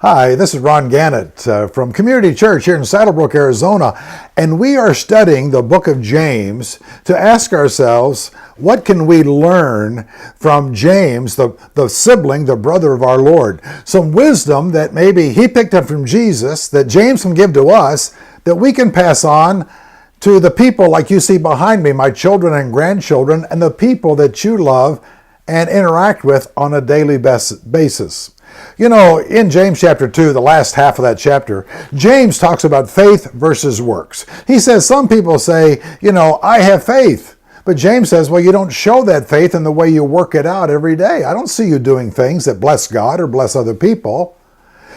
Hi, this is Ron Gannett from Community Church here in Saddlebrook, Arizona, and we are studying the book of James to ask ourselves, what can we learn from James, the sibling, the brother of our Lord? Some wisdom that maybe he picked up from Jesus, that James can give to us, that we can pass on to the people like you see behind me, my children and grandchildren, and the people that you love and interact with on a daily basis. You know, in James chapter 2, the last half of that chapter, James talks about faith versus works. He says, some people say, I have faith. But James says, well, you don't show that faith in the way you work it out every day. I don't see you doing things that bless God or bless other people.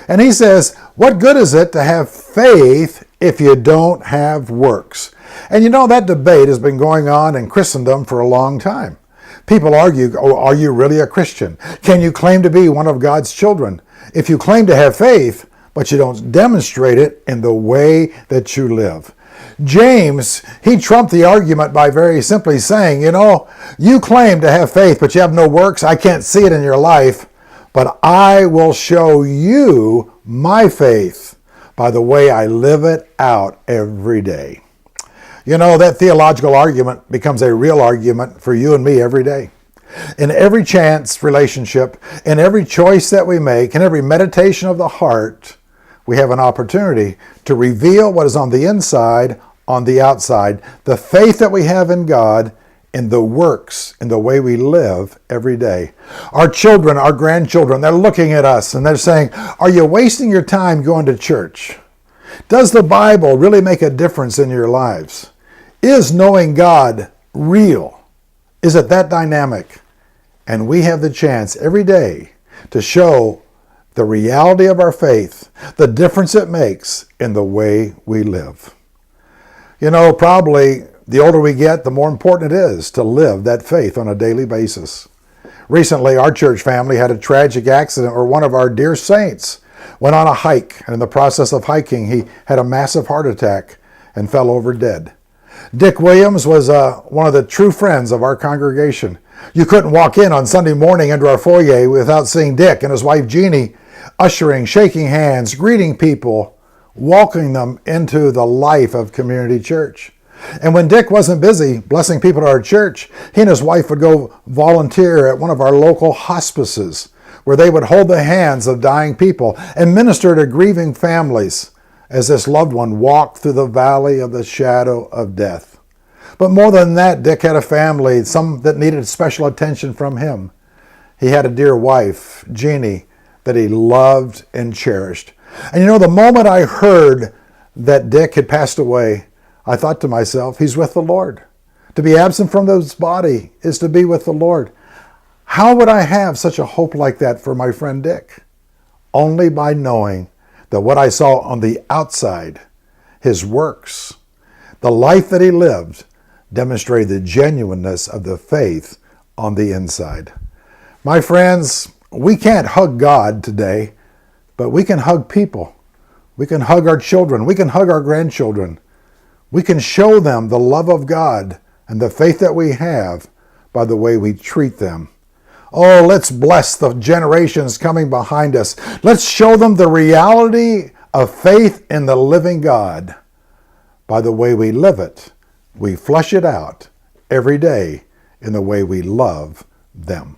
And he says, what good is it to have faith if you don't have works? And that debate has been going on in Christendom for a long time. People argue, are you really a Christian? Can you claim to be one of God's children? If you claim to have faith, but you don't demonstrate it in the way that you live. James, he trumped the argument by very simply saying, you claim to have faith, but you have no works. I can't see it in your life, but I will show you my faith by the way I live it out every day. That theological argument becomes a real argument for you and me every day. In every chance relationship, in every choice that we make, in every meditation of the heart, we have an opportunity to reveal what is on the inside, on the outside, the faith that we have in God, in the works, in the way we live every day. Our children, our grandchildren, they're looking at us and they're saying, are you wasting your time going to church? Does the Bible really make a difference in your lives? Is knowing God real? Is it that dynamic? And we have the chance every day to show the reality of our faith, the difference it makes in the way we live. Probably the older we get, the more important it is to live that faith on a daily basis. Recently, our church family had a tragic accident where one of our dear saints went on a hike, and in the process of hiking, he had a massive heart attack and fell over dead. Dick Williams was one of the true friends of our congregation. You couldn't walk in on Sunday morning into our foyer without seeing Dick and his wife Jeannie ushering, shaking hands, greeting people, welcoming them into the life of Community Church. And when Dick wasn't busy blessing people at our church, he and his wife would go volunteer at one of our local hospices where they would hold the hands of dying people and minister to grieving families as this loved one walked through the valley of the shadow of death. But more than that, Dick had a family, some that needed special attention from him. He had a dear wife, Jeannie, that he loved and cherished. And the moment I heard that Dick had passed away, I thought to myself, he's with the Lord. To be absent from this body is to be with the Lord. How would I have such a hope like that for my friend Dick? Only by knowing that what I saw on the outside, his works, the life that he lived, demonstrated the genuineness of the faith on the inside. My friends, we can't hug God today, but we can hug people. We can hug our children. We can hug our grandchildren. We can show them the love of God and the faith that we have by the way we treat them. Oh, let's bless the generations coming behind us. Let's show them the reality of faith in the living God by the way we live it. We flesh it out every day in the way we love them.